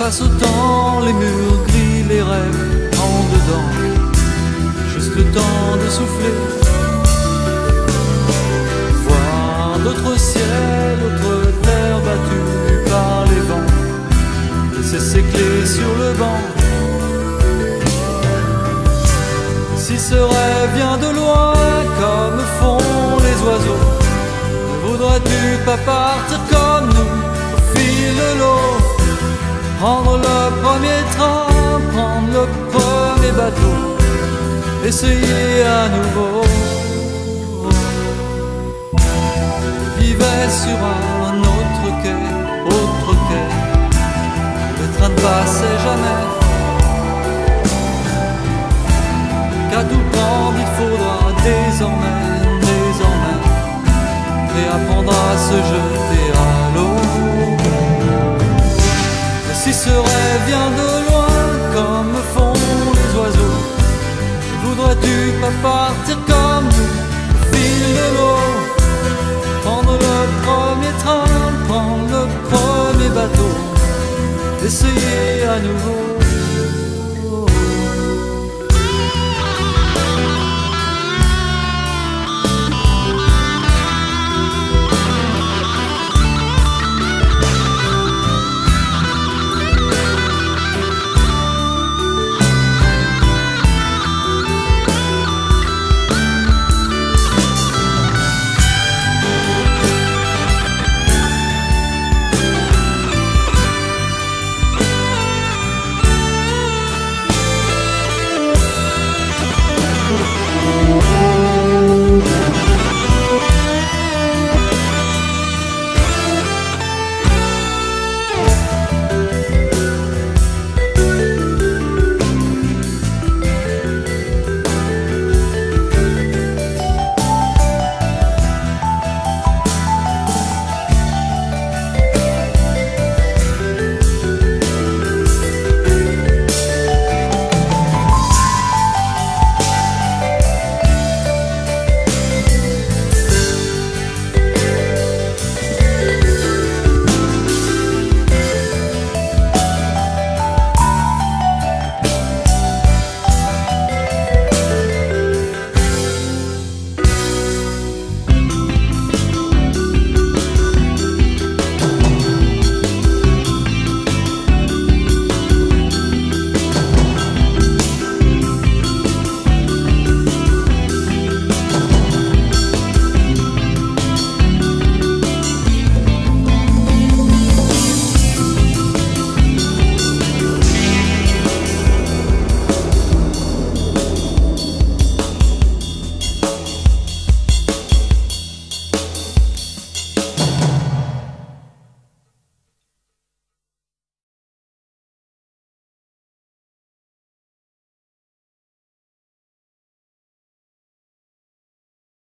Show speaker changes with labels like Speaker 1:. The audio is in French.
Speaker 1: Face au temps, les murs gris, les rêves en dedans. Juste le temps de souffler, voir d'autres ciels, d'autres terres battues par les vents, laisser ses clés sur le banc. Si ce rêve vient de loin, comme font les oiseaux, ne voudrais-tu pas partir comme nous, au fil de l'eau? Prendre le premier train, prendre le premier bateau, essayer à nouveau. Vivais sur un autre quai, le train ne passait jamais. Qu'à tout prendre il faudra désormais, réapprendre à se jeter à l'eau. Si ce rêve vient de loin, comme font les oiseaux, voudrais-tu pas partir comme nous, au fil de l'eau? Prendre le premier train, prendre le premier bateau, essayer à nouveau.